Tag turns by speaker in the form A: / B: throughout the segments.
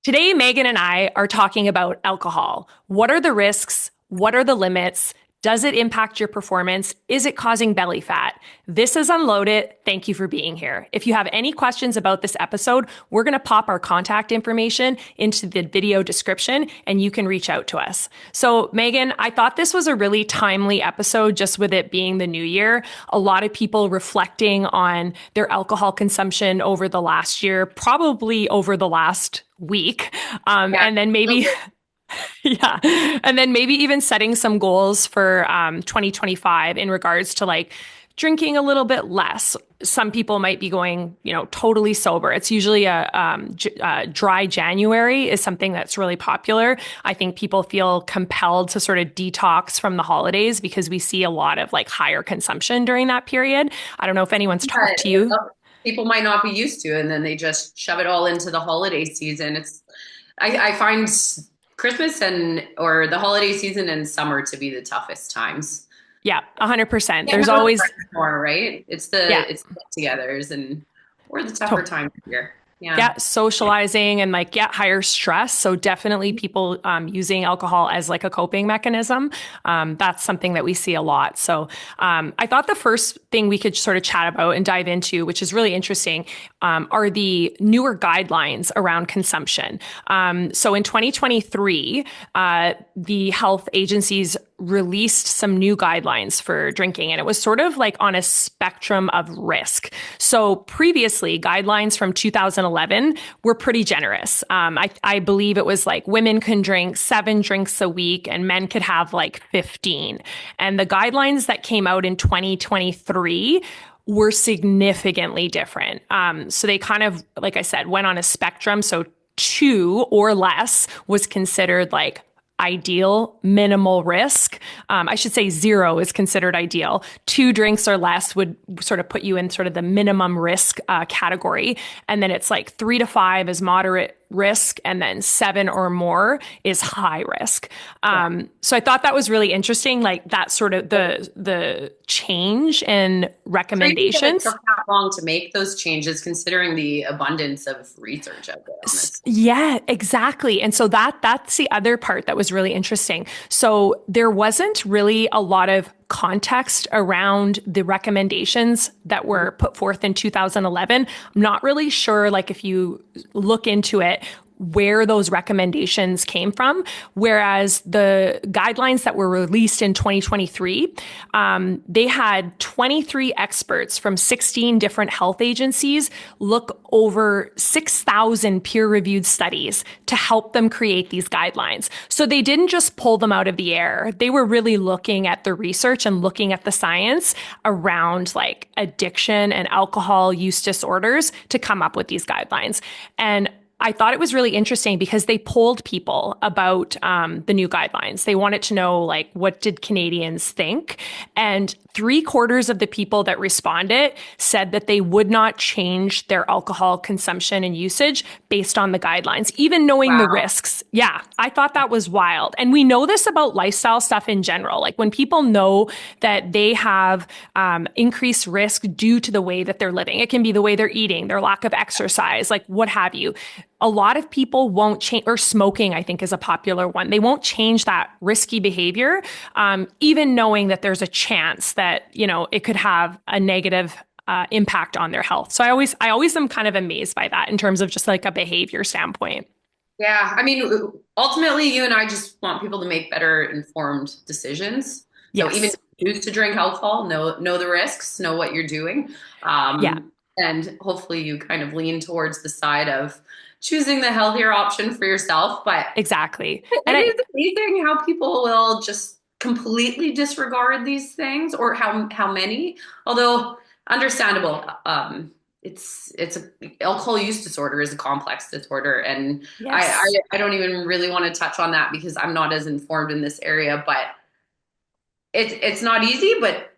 A: Today, Megan and I are talking about alcohol. What are the risks? What are the limits? Does it impact your performance? Is it causing belly fat? This is Unloaded. Thank you for being here. If you have any questions about this episode, we're going to pop our contact information into the video description and you can reach out to us. So, Megan, I thought this was a really timely episode just with it being the new year. A lot of people reflecting on their alcohol consumption over the last year, probably over the last week. And then maybe yeah. And then maybe even setting some goals for 2025 in regards to like drinking a little bit less. Some people might be going, totally sober. It's usually a dry January is something that's really popular. I think people feel compelled to sort of detox from the holidays because we see a lot of like higher consumption during that period. I don't know if anyone's talked to you.
B: People might not be used to it, and then they just shove it all into the holiday season. I find Christmas or the holiday season and summer to be the toughest times.
A: Yeah, 100%. There's always
B: more, right? It's the get-togethers or the tougher times of year.
A: Yeah, socializing and higher stress. So definitely people using alcohol as like a coping mechanism. That's something that we see a lot. So I thought the first thing we could sort of chat about and dive into, which is really interesting, are the newer guidelines around consumption. So in 2023, the health agencies released some new guidelines for drinking, and it was sort of like on a spectrum of risk. So previously, guidelines from 2011 were pretty generous. I believe it was like women can drink 7 drinks a week and men could have like 15. And the guidelines that came out in 2023 were significantly different. So they kind of, like I said, went on a spectrum. So 2 or less was considered like ideal, minimal risk. I should say 0 is considered ideal. 2 drinks or less would sort of put you in sort of the minimum risk category. And then it's like 3 to 5 is moderate risk, and then 7 or more is high risk. So I thought that was really interesting, like that sort of the change in recommendations.
B: It took that long to make those changes, considering the abundance of research out there on this.
A: Yeah, exactly. And so that's the other part that was really interesting. So there wasn't really a lot of context around the recommendations that were put forth in 2011. I'm not really sure, like if you look into it, where those recommendations came from. Whereas the guidelines that were released in 2023, they had 23 experts from 16 different health agencies look over 6,000 peer-reviewed studies to help them create these guidelines. So they didn't just pull them out of the air. They were really looking at the research and looking at the science around like addiction and alcohol use disorders to come up with these guidelines. And I thought it was really interesting because they polled people about the new guidelines. They wanted to know, like, what did Canadians think? And 3/4 of the people that responded said that they would not change their alcohol consumption and usage based on the guidelines, even knowing the risks. Yeah, I thought that was wild. And we know this about lifestyle stuff in general. Like when people know that they have increased risk due to the way that they're living, it can be the way they're eating, their lack of exercise, like what have you. A lot of people won't change, or smoking, I think, is a popular one. They won't change that risky behavior, even knowing that there's a chance that, it could have a negative impact on their health. So I always am kind of amazed by that in terms of just like a behavior standpoint.
B: Yeah. I mean, ultimately, you and I just want people to make better informed decisions.
A: Yes.
B: So even if you choose to drink alcohol, know the risks, know what you're doing. And hopefully you kind of lean towards the side of choosing the healthier option for yourself. But
A: exactly.
B: And it's amazing how people will just completely disregard these things, or how many, although understandable. Alcohol use disorder is a complex disorder. And
A: yes.
B: I don't even really want to touch on that because I'm not as informed in this area, but it's not easy, but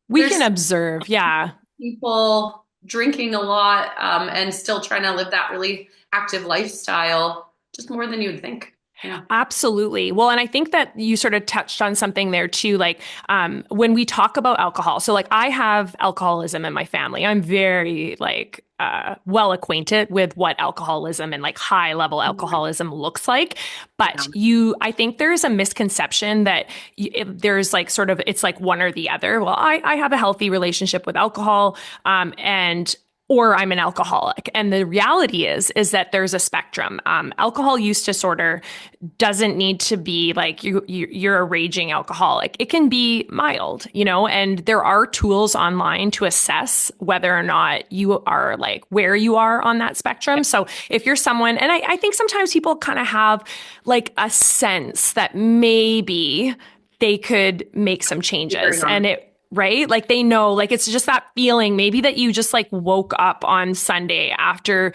A: we can observe. Yeah.
B: People drinking a lot and still trying to live that really active lifestyle, just more than you would think. Yeah.
A: Absolutely. Well, and I think that you sort of touched on something there too. Like, when we talk about alcohol, so like I have alcoholism in my family. I'm very like, well acquainted with what alcoholism and like high level
B: Mhm.
A: alcoholism looks like.
B: Yeah.
A: But I think there's a misconception that there's like sort of, it's like one or the other. Well, I have a healthy relationship with alcohol, and or I'm an alcoholic. And the reality is that there's a spectrum. Alcohol use disorder doesn't need to be like you're a raging alcoholic. It can be mild, and there are tools online to assess whether or not you are like where you are on that spectrum. So if you're someone, and I think sometimes people kind of have like a sense that maybe they could make some changes,
B: Very
A: and right? Like they know, like it's just that feeling maybe that you just like woke up on Sunday after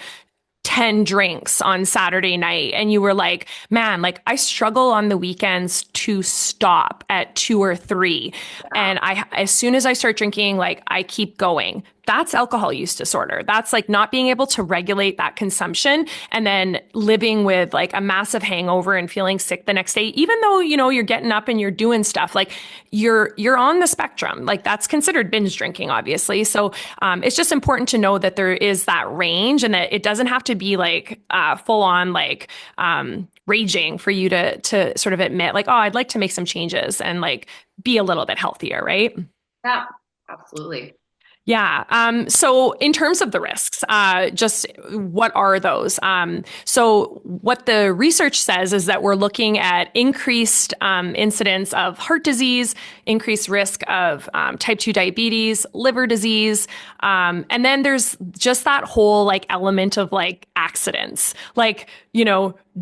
A: 10 drinks on Saturday night and you were like, man, like I struggle on the weekends to stop at 2 or 3.
B: yeah.
A: And as soon as I start drinking, like I keep going. That's alcohol use disorder. That's like not being able to regulate that consumption and then living with like a massive hangover and feeling sick the next day, even though, you're getting up and you're doing stuff like you're on the spectrum. Like that's considered binge drinking, obviously. So it's just important to know that there is that range and that it doesn't have to be like full on like raging for you to sort of admit like, oh, I'd like to make some changes and like be a little bit healthier, right?
B: Yeah, absolutely.
A: Yeah. So in terms of the risks, just what are those? So what the research says is that we're looking at increased incidence of heart disease, increased risk of type 2 diabetes, liver disease. And then there's just that whole like element of like accidents, like,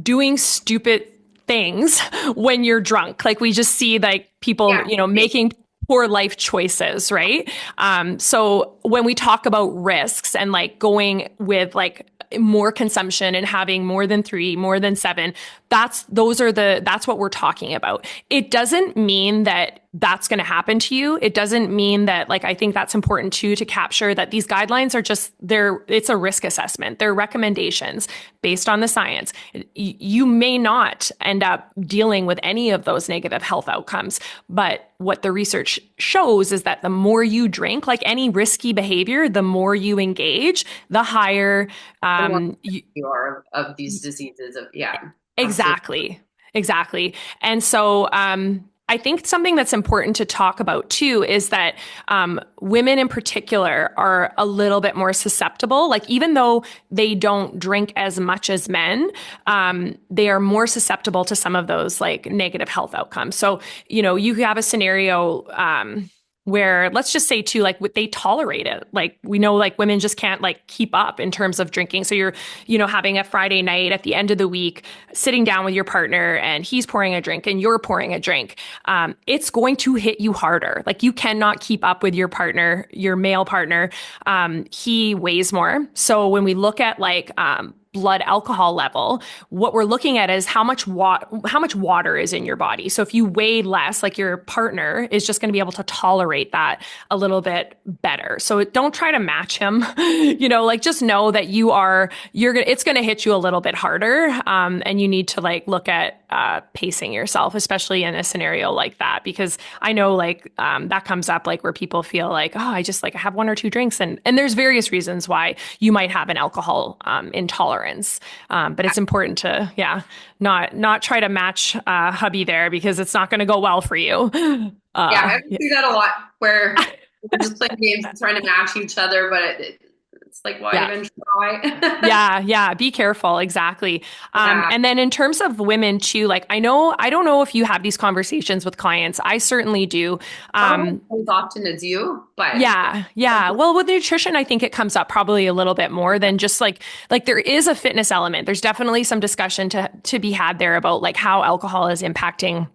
A: doing stupid things when you're drunk. Like we just see like people,
B: Yeah.
A: making poor life choices, right? So when we talk about risks and like going with like more consumption and having more than 3, more than 7, that's what we're talking about. It doesn't mean that that's going to happen to you. It doesn't mean that, like, I think that's important too, to capture that these guidelines are just it's a risk assessment. They're recommendations based on the science. You may not end up dealing with any of those negative health outcomes, but what the research shows is that the more you drink, like any risky behavior, the more you engage, the higher,
B: The more you are of these diseases of, yeah, absolutely.
A: exactly. Exactly. And so, I think something that's important to talk about too is that women in particular are a little bit more susceptible. Like even though they don't drink as much as men, they are more susceptible to some of those like negative health outcomes. So, you have a scenario where let's just say too, like they tolerate it. Like we know like women just can't like keep up in terms of drinking. So you're, having a Friday night at the end of the week, sitting down with your partner and he's pouring a drink and you're pouring a drink. It's going to hit you harder. Like you cannot keep up with your partner, your male partner. He weighs more. So when we look at like, blood alcohol level, what we're looking at is how much water is in your body. So if you weigh less, like your partner is just going to be able to tolerate that a little bit better. So don't try to match him, like just know that it's going to hit you a little bit harder. And you need to like look at pacing yourself, especially in a scenario like that, because I know like that comes up like where people feel like, oh, I just like I have 1 or 2 drinks. And there's various reasons why you might have an alcohol intolerance. But it's important to, not try to match hubby there because it's not going to go well for you.
B: Yeah, I see that a lot where we're just playing games and trying to match each other, but it's like, why
A: Yeah.
B: even try?
A: Yeah. Be careful. Exactly.
B: Yeah.
A: And then in terms of women too, like I don't know if you have these conversations with clients. I certainly do.
B: Not as often as you, but
A: Yeah. Well, with nutrition, I think it comes up probably a little bit more than just like there is a fitness element. There's definitely some discussion to be had there about like how alcohol is impacting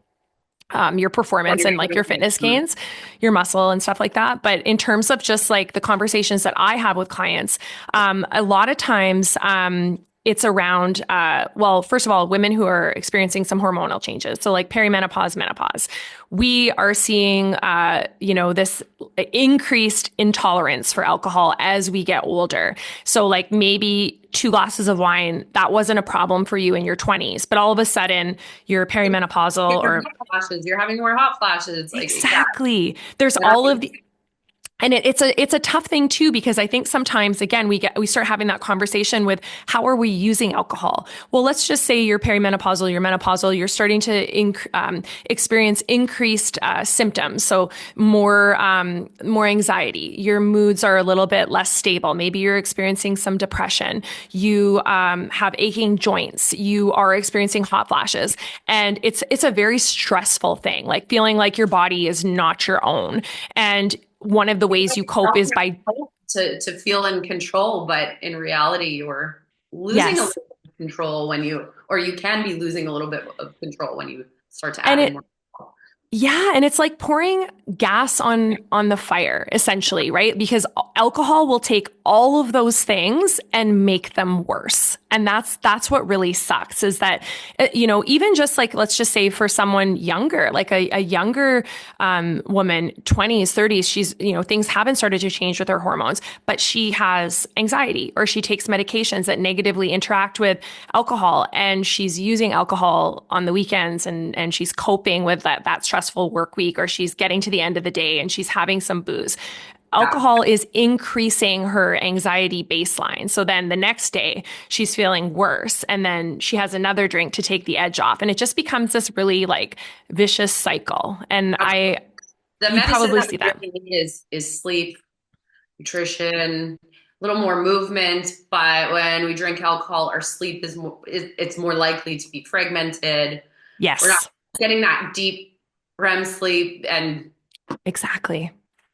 A: your performance and like your fitness gains, your muscle and stuff like that. But in terms of just like the conversations that I have with clients, a lot of times, it's around, well, first of all, women who are experiencing some hormonal changes. So like perimenopause, menopause. We are seeing, this increased intolerance for alcohol as we get older. So like maybe 2 glasses of wine, that wasn't a problem for you in your 20s, but all of a sudden you're perimenopausal
B: Your
A: or
B: hot flashes, you're having more hot flashes. Like, yeah.
A: exactly. There's
B: And I
A: all of the and it's a tough thing too, because I think sometimes again we start having that conversation with how are we using alcohol? Well, let's just say you're perimenopausal, you're menopausal, you're starting to experience increased symptoms, so more anxiety. Your moods are a little bit less stable. Maybe you're experiencing some depression. You have aching joints. You are experiencing hot flashes, and it's a very stressful thing, like feeling like your body is not your own. And one of the ways you cope is by
B: to feel in control, but in reality, you're losing a
A: yes.
B: little bit of control or you can be losing a little bit of control when you start to
A: And
B: add in more.
A: it Yeah, and it's like pouring gas on the fire, essentially, right? Because alcohol will take all of those things and make them worse. And that's what really sucks is that even just like let's just say for someone younger, like a younger woman, 20s, 30s, she's things haven't started to change with her hormones, but she has anxiety or she takes medications that negatively interact with alcohol, and she's using alcohol on the weekends and she's coping with that stressful work week, or she's getting to the end of the day and she's having some booze.
B: Yeah.
A: Alcohol is increasing her anxiety baseline. So then the next day she's feeling worse, and then she has another drink to take the edge off. And it just becomes this really like vicious cycle. And
B: The
A: you
B: medicine
A: probably
B: that
A: see
B: we
A: that.
B: really need is sleep, nutrition, a little more movement. But when we drink alcohol, our sleep it's more likely to be fragmented. We're not
A: Yes,
B: getting that deep REM sleep and
A: exactly.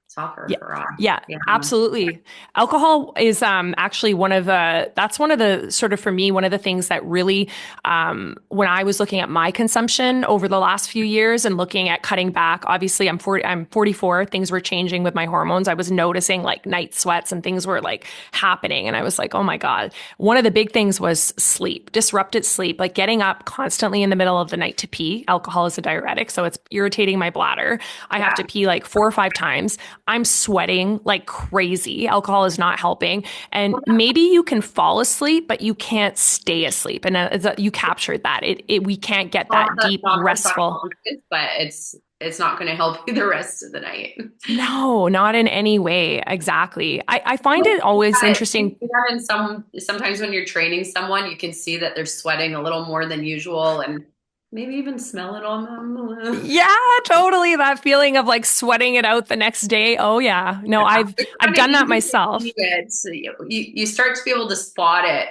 B: suffer
A: Yeah.
B: for us.
A: Yeah,
B: Yeah.
A: absolutely. Alcohol is actually that's one of the sort of for me, one of the things that really, when I was looking at my consumption over the last few years and looking at cutting back, obviously I'm 44, things were changing with my hormones. I was noticing like night sweats and things were like happening. And I was like, oh my God. One of the big things was sleep, disrupted sleep, like getting up constantly in the middle of the night to pee. Alcohol is a diuretic, so it's irritating my bladder. I have
B: Yeah.
A: to pee like 4 or 5 times. I'm sweating like crazy. Alcohol is not helping. And maybe you can fall asleep, but you can't stay asleep. And you captured that. We can't get that deep,
B: Not the
A: restful.
B: but it's not going to help you the rest of the night.
A: No, not in any way. Exactly. I find it always
B: You
A: interesting.
B: see that in sometimes when you're training someone, you can see that they're sweating a little more than usual and maybe even smell it on them.
A: Yeah, totally. That feeling of like sweating it out the next day. Oh yeah. No,
B: Yeah.
A: I've
B: It's
A: I've
B: kind of
A: done that
B: easy to
A: myself.
B: see it. So you start to be able to spot it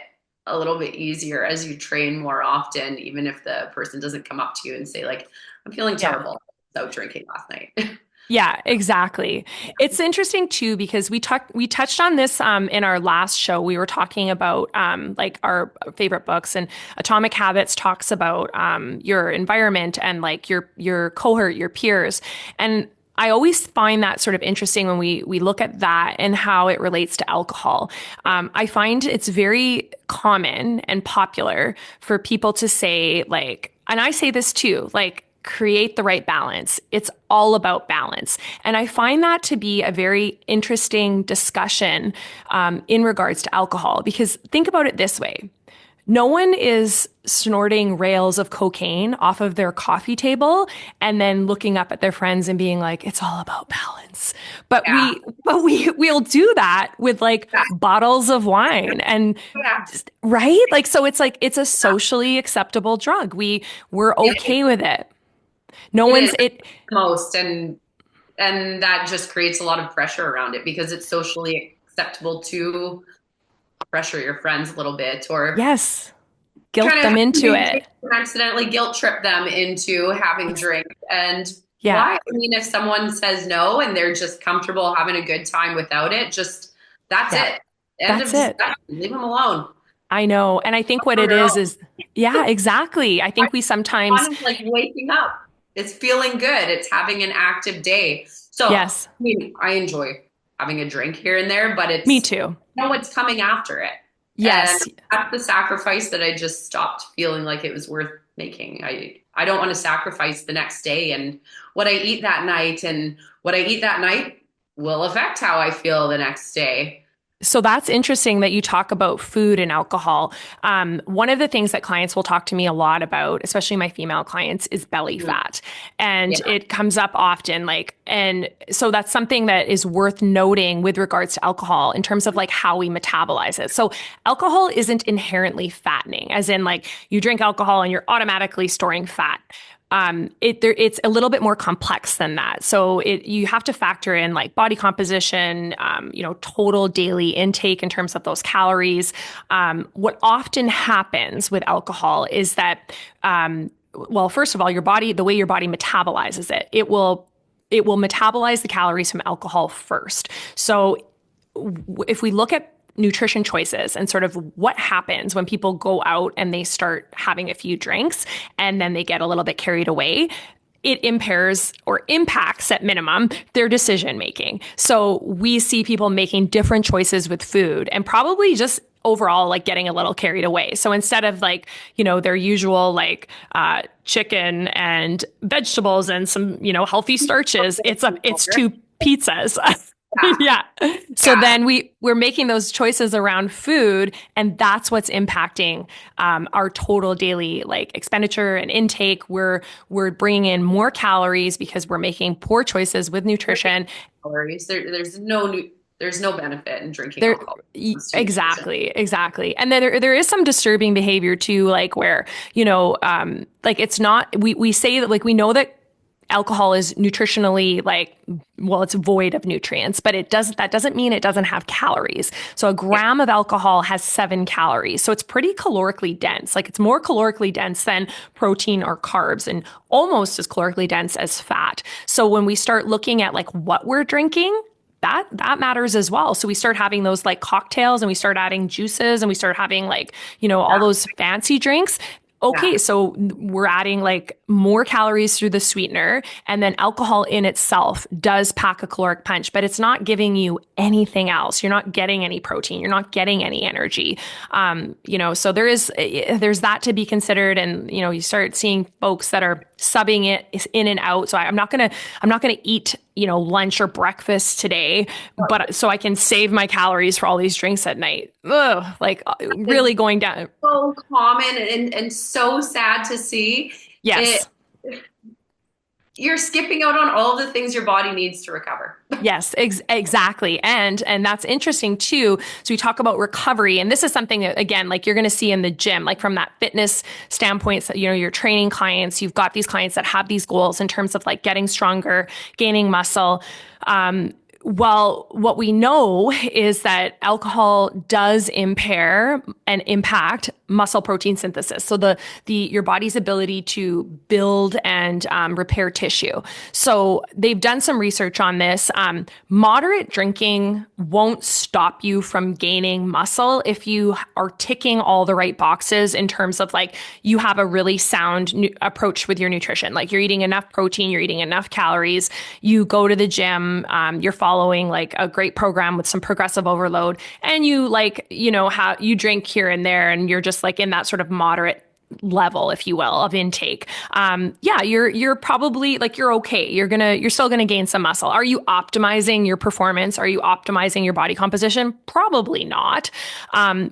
B: a little bit easier as you train more often, even if the person doesn't come up to you and say like, I'm feeling
A: Yeah.
B: terrible without drinking last night.
A: Yeah, exactly. It's interesting too because we touched on this in our last show. We were talking about like our favorite books, and Atomic Habits talks about your environment and like your cohort, your peers, and I always find that sort of interesting when we look at that and how it relates to alcohol. I find it's very common and popular for people to say like, and I say this too, like create the right balance. It's all about balance. And I find that to be a very interesting discussion in regards to alcohol, because think about it this way. No one is snorting rails of cocaine off of their coffee table and then looking up at their friends and being like, it's all about balance. But
B: Yeah.
A: we'll do that with like
B: Yeah.
A: bottles of wine and
B: Yeah.
A: right? Like, so it's like, it's a socially acceptable drug. We're
B: It,
A: okay with it. No
B: it is
A: one's it.
B: most and that just creates a lot of pressure around it because it's socially acceptable to pressure your friends a little bit or
A: Yes, guilt
B: kind
A: them
B: of
A: into it.
B: accidentally guilt trip them into having
A: Ex-
B: drinks. And
A: yeah,
B: why? I mean, if someone says no and they're just comfortable having a good time without it, just that's
A: yeah,
B: it. End of
A: that's it.
B: discussion. Leave them alone.
A: I know. And I think what
B: For
A: it
B: their own.
A: is, yeah, exactly. I think we sometimes,
B: Fun is like waking up. It's feeling good. It's having an active day. So, I
A: yes,
B: mean, I enjoy having a drink here and there, but
A: me
B: it's
A: too.
B: know what's coming after it. And
A: Yes.
B: that's the sacrifice that I just stopped feeling like it was worth making. I don't want to sacrifice the next day and what I eat that night, and what I eat that night will affect how I feel the next day.
A: So that's interesting that you talk about food and alcohol. One of the things that clients will talk to me a lot about, especially my female clients, is belly
B: Mm.
A: fat. And
B: Yeah.
A: it comes up often, like, and so that's something that is worth noting with regards to alcohol in terms of like how we metabolize it. So alcohol isn't inherently fattening, as in like you drink alcohol and you're automatically storing fat. It's a little bit more complex than that. So you have to factor in like body composition, total daily intake in terms of those calories. What often happens with alcohol is that, well, first of all, the way your body metabolizes it, it will metabolize the calories from alcohol first. So if we look at nutrition choices and sort of what happens when people go out and they start having a few drinks and then they get a little bit carried away, it impairs or impacts at minimum their decision making. So we see people making different choices with food and probably just overall like getting a little carried away. So instead of like, their usual like chicken and vegetables and some, healthy starches, it's two pizzas.
B: Yeah.
A: Yeah. So
B: Yeah.
A: then we're making those choices around food, and that's what's impacting our total daily like expenditure and intake. We're bringing in more calories because we're making poor choices with nutrition.
B: Calories. There's no benefit in drinking
A: There,
B: alcohol.
A: exactly. And then there is some disturbing behavior too, like where, like it's not, we say that like we know that alcohol is nutritionally like, well, it's void of nutrients, but that doesn't mean it doesn't have calories. So a gram of alcohol has 7 calories. So it's pretty calorically dense. Like it's more calorically dense than protein or carbs and almost as calorically dense as fat. So when we start looking at like what we're drinking, that matters as well. So we start having those like cocktails and we start adding juices and we start having like, all those fancy drinks.
B: Yeah.
A: Okay, so we're adding like more calories through the sweetener, and then alcohol in itself does pack a caloric punch, but it's not giving you anything else. You're not getting any protein. You're not getting any energy. So there's that to be considered, and you start seeing folks that are subbing it in and out. So I'm not gonna eat lunch or breakfast today, but so I can save my calories for all these drinks at night. Ugh, like really going down.
B: So common and so sad to see. It
A: Yes.
B: You're skipping out on all the things your body needs to recover.
A: Yes, exactly. And that's interesting too. So we talk about recovery, and this is something that, again, like you're going to see in the gym, like from that fitness standpoint, so, you're training clients, you've got these clients that have these goals in terms of like getting stronger, gaining muscle. Well, what we know is that alcohol does impair and impact muscle protein synthesis. So your body's ability to build and repair tissue. So they've done some research on this. Moderate drinking won't stop you from gaining muscle if you are ticking all the right boxes in terms of like you have a really sound approach with your nutrition. Like you're eating enough protein, you're eating enough calories, you go to the gym, you're following like a great program with some progressive overload, and you like, how you drink here and there, and you're just like in that sort of moderate level, if you will, of intake. You're probably like, you're okay. You're still gonna gain some muscle. Are you optimizing your performance? Are you optimizing your body composition? Probably not.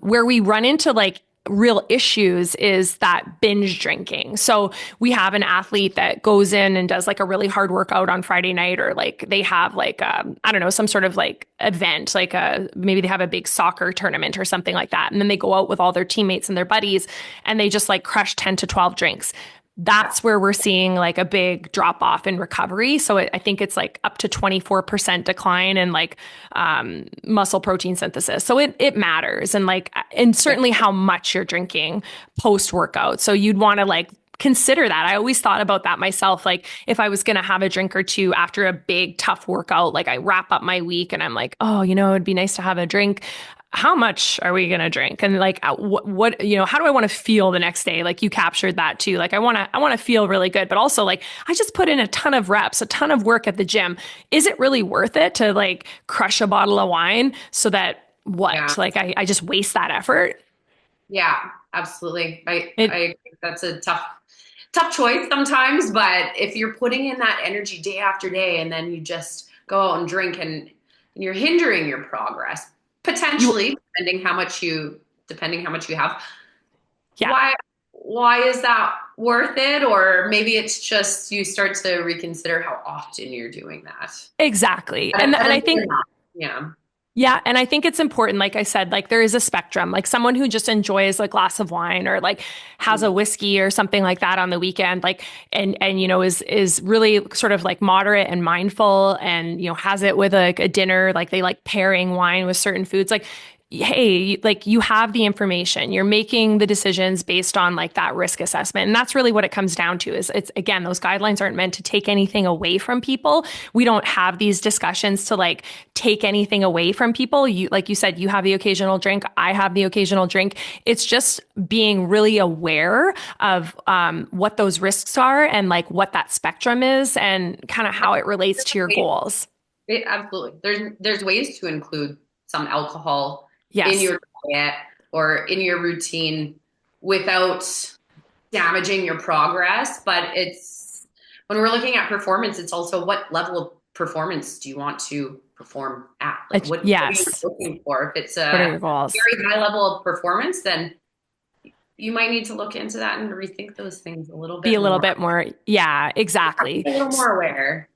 A: Where we run into like real issues is that binge drinking. So we have an athlete that goes in and does like a really hard workout on Friday night, or like they have like, I don't know, some sort of like event, like maybe they have a big soccer tournament or something like that. And then they go out with all their teammates and their buddies and they just like crush 10 to 12 drinks. That's where we're seeing like a big drop off in recovery. So I think it's like up to 24% decline in like muscle protein synthesis. So it matters. And certainly how much you're drinking post workout. So you'd want to like consider that. I always thought about that myself. Like if I was going to have a drink or two after a big tough workout, like I wrap up my week and I'm like, oh, it'd be nice to have a drink. How much are we going to drink? And like, what, how do I want to feel the next day? Like you captured that too. Like I want to feel really good, but also like, I just put in a ton of reps, a ton of work at the gym. Is it really worth it to like crush a bottle of wine so that
B: Yeah.
A: what? Like I just waste that effort.
B: Yeah, absolutely. I
A: It
B: agree. That's a tough choice sometimes, but if you're putting in that energy day after day and then you just go out and drink and you're hindering your progress,
A: you
B: potentially, depending how much you have,
A: yeah,
B: why is that worth it? Or maybe it's just you start to reconsider how often you're doing that.
A: exactly.
B: At
A: And
B: a
A: I think
B: minimum. Yeah.
A: yeah, and I think it's important, like I said, like there is a spectrum. Like someone who just enjoys a glass of wine or like has a whiskey or something like that on the weekend, like and is really sort of like moderate and mindful and has it with like a dinner, like they like pairing wine with certain foods. Like hey, like you have the information. You're making the decisions based on like that risk assessment. And that's really what it comes down to is it's again, those guidelines aren't meant to take anything away from people. We don't have these discussions to like take anything away from people. You like you said, you have the occasional drink, I have the occasional drink. It's just being really aware of what those risks are and like what that spectrum is and kind of how it relates to your goals.
B: Absolutely. There's ways to include some alcohol in
A: Yes.
B: your diet or in your routine without damaging your progress. But it's when we're looking at performance, it's also what level of performance do you want to perform at? Like what are you
A: Yes.
B: looking for? If it's
A: What are
B: a
A: your goals?
B: very high level of performance, then you might need to look into that and rethink those things a little
A: Be a
B: bit
A: little
B: more.
A: bit more. Yeah,
B: Be
A: exactly.
B: a little more aware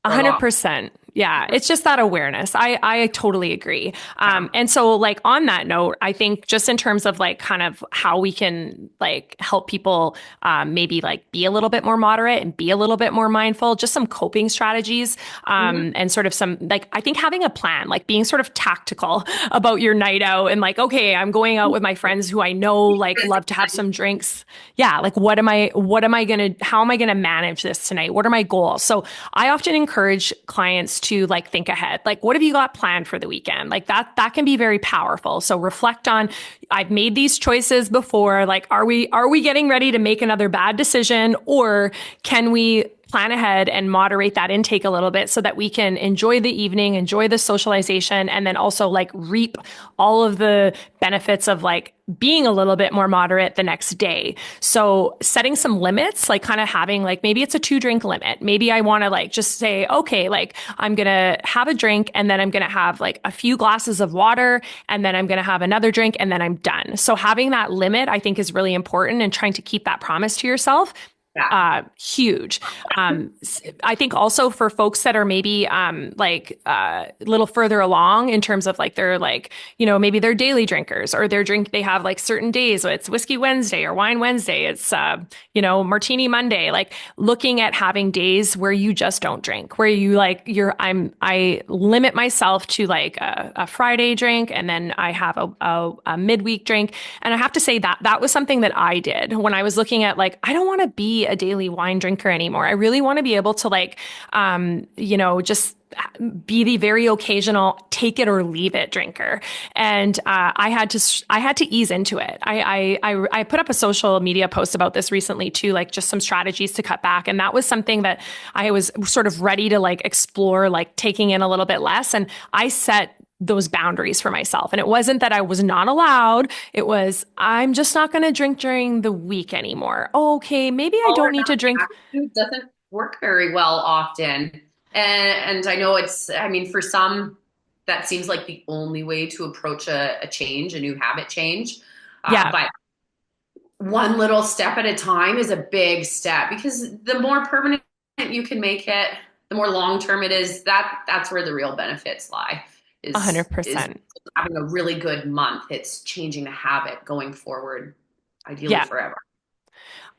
B: for a lot.
A: 100%. Yeah, it's just that awareness. I totally agree.
B: Yeah.
A: And so like on that note, I think just in terms of like kind of how we can like help people maybe like be a little bit more moderate and be a little bit more mindful, just some coping strategies
B: Mhm.
A: and sort of some like I think having a plan, like being sort of tactical about your night out and like okay, I'm going out with my friends who I know like love to have some drinks. Yeah, like what am I going to how am I going to manage this tonight? What are my goals? So I often encourage clients to like think ahead. Like, what have you got planned for the weekend? Like that can be very powerful. So reflect on, I've made these choices before. Like, are we getting ready to make another bad decision or can we plan ahead and moderate that intake a little bit so that we can enjoy the evening, enjoy the socialization, and then also like reap all of the benefits of like being a little bit more moderate the next day. So setting some limits, like kind of having like maybe it's a 2 drink limit. Maybe I want to like just say, okay, like I'm going to have a drink and then I'm going to have like a few glasses of water and then I'm going to have another drink and then I'm done. So having that limit, I think is really important and trying to keep that promise to yourself
B: Yeah.
A: huge. I think also for folks that are maybe like a little further along in terms of like they're like, maybe they're daily drinkers or they have like certain days. So it's whiskey Wednesday or wine Wednesday. It's, martini Monday, like looking at having days where you just don't drink, where you like I limit myself to like a Friday drink and then I have a midweek drink. And I have to say that was something that I did when I was looking at like, I don't want to be a daily wine drinker anymore. I really want to be able to like, just be the very occasional take it or leave it drinker. And I had to ease into it. I put up a social media post about this recently too, like just some strategies to cut back. And that was something that I was sort of ready to like explore, like taking in a little bit less. And I set those boundaries for myself. And it wasn't that I was not allowed. It was, I'm just not going to drink during the week anymore. Okay, maybe I
B: All
A: don't
B: or
A: need to
B: nothing
A: drink.
B: attitude doesn't work very well often. And I know I mean, for some, that seems like the only way to approach a change, a new habit change.
A: Yeah,
B: But one little step at a time is a big step because the more permanent you can make it, the more long term it is. That's where the real benefits lie. Is
A: 100%.
B: having a really good month. It's changing the habit going forward, ideally
A: Yeah.
B: forever.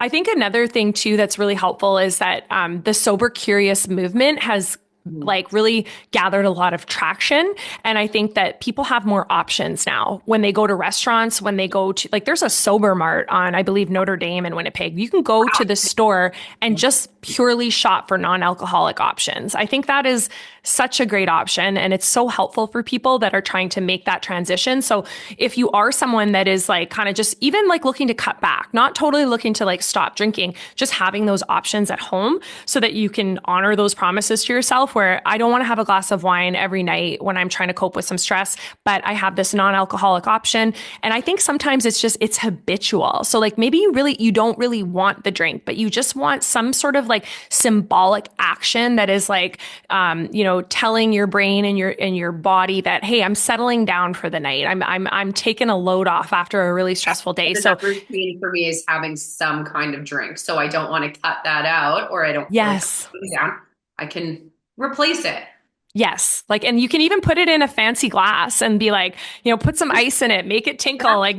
A: I think another thing too that's really helpful is that the sober curious movement has
B: Mhm.
A: like really gathered a lot of traction. And I think that people have more options now when they go to restaurants, when they go to like there's a sober mart on, I believe, Notre Dame and Winnipeg. You can go to the store and just purely shop for non-alcoholic options. I think that is such a great option. And it's so helpful for people that are trying to make that transition. So if you are someone that is like kind of just even like looking to cut back, not totally looking to like stop drinking, just having those options at home so that you can honor those promises to yourself myself where I don't want to have a glass of wine every night when I'm trying to cope with some stress, but I have this non-alcoholic option. And I think sometimes it's habitual. So like maybe you don't really want the drink, but you just want some sort of like symbolic action that is like, telling your brain and your body that, hey, I'm settling down for the night. I'm taking a load off after a really stressful day. So
B: The routine for me is having some kind of drink. So I don't want to cut that out, or I don't feel like
A: yes.
B: putting it down. I can replace it.
A: Yes. Like, and you can even put it in a fancy glass and be like, put some ice in it, make it tinkle, like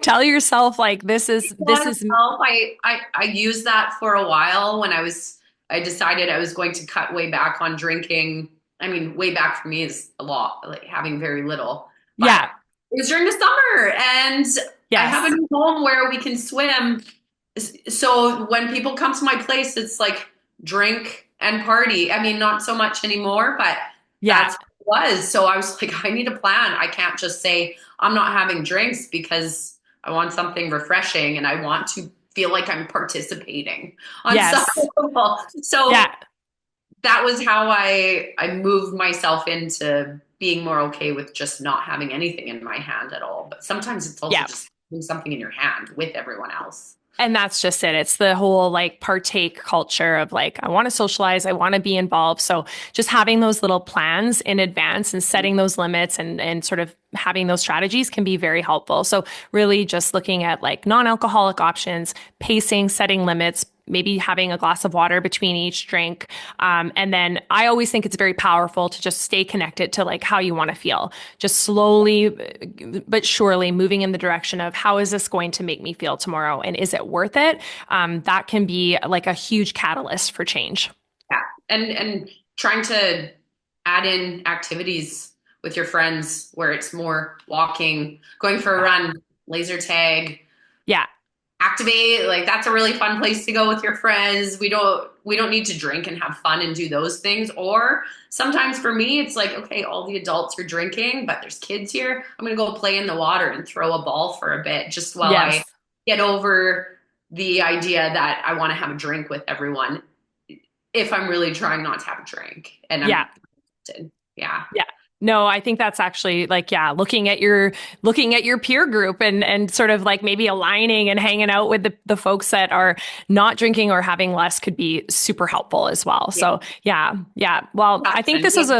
A: tell yourself like, this is.
B: I used that for a while when I decided I was going to cut way back on drinking. I mean, way back for me is a lot, like having very little. But
A: Yeah.
B: it was during the summer, and I have a
A: Yes.
B: new home where we can swim. So when people come to my place, it's like drink and party. I mean, not so much anymore, but
A: Yeah.
B: that's what it was. So I was like, I need a plan. I can't just say I'm not having drinks because I want something refreshing and I want to feel like I'm participating on some
A: Yes.
B: level. So
A: Yeah.
B: that was how I moved myself into being more okay with just not having anything in my hand at all. But sometimes it's also
A: Yeah.
B: just having something in your hand with everyone else.
A: And that's just it. It's the whole like partake culture of like, I want to socialize, I want to be involved. So just having those little plans in advance and setting those limits and sort of having those strategies can be very helpful. So really just looking at like non-alcoholic options, pacing, setting limits, maybe having a glass of water between each drink. And then I always think it's very powerful to just stay connected to like how you want to feel, just slowly but surely moving in the direction of how is this going to make me feel tomorrow? And is it worth it? That can be like a huge catalyst for change.
B: Yeah. And trying to add in activities with your friends where it's more walking, going for a run, laser tag,
A: Yeah.
B: activate. Like that's a really fun place to go with your friends. We don't need to drink and have fun and do those things. Or sometimes for me it's like, okay, all the adults are drinking but there's kids here, I'm gonna go play in the water and throw a ball for a bit just while I
A: Yes.
B: get over the idea that I want to have a drink with everyone if I'm really trying not to have a drink and
A: Yeah.
B: yeah.
A: Yeah. No, I think that's actually like, yeah, looking at your peer group and sort of like maybe aligning and hanging out with the folks that are not drinking or having less could be super helpful as well.
B: Yeah.
A: So yeah, yeah. Well, I think this is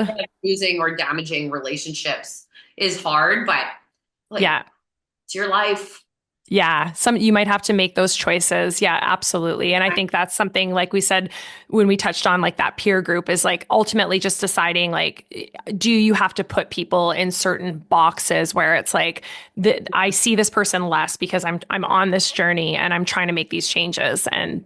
B: losing or damaging relationships is hard, but like
A: yeah.
B: it's your life.
A: Yeah, you might have to make those choices. Yeah, absolutely. And I think that's something like we said when we touched on like that peer group is like ultimately just deciding like, do you have to put people in certain boxes where it's like I see this person less because I'm on this journey and I'm trying to make these changes, and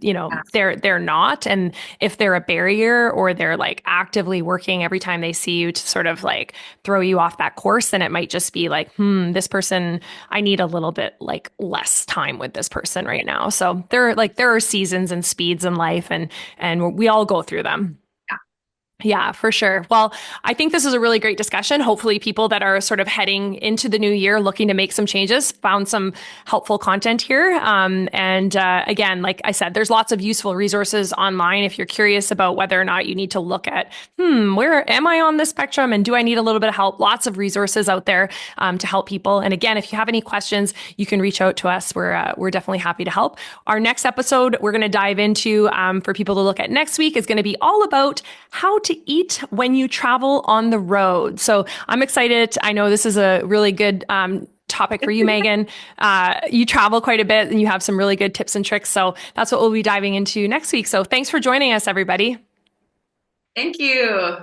A: they're not. And if they're a barrier or they're like actively working every time they see you to sort of like throw you off that course, then it might just be like, this person, I need a little bit like less time with this person right now. So there are seasons and speeds in life, and we all go through them. Yeah, for sure. Well, I think this is a really great discussion. Hopefully people that are sort of heading into the new year looking to make some changes found some helpful content here. Again, like I said, there's lots of useful resources online if you're curious about whether or not you need to look at, where am I on this spectrum and do I need a little bit of help? Lots of resources out there to help people. And again, if you have any questions, you can reach out to us. We're definitely happy to help. Our next episode, we're going to dive into for people to look at next week is going to be all about how to eat when you travel on the road. So I'm excited. I know this is a really good topic for you, Megan. You travel quite a bit and you have some really good tips and tricks. So that's what we'll be diving into next week. So thanks for joining us, everybody.
B: Thank you.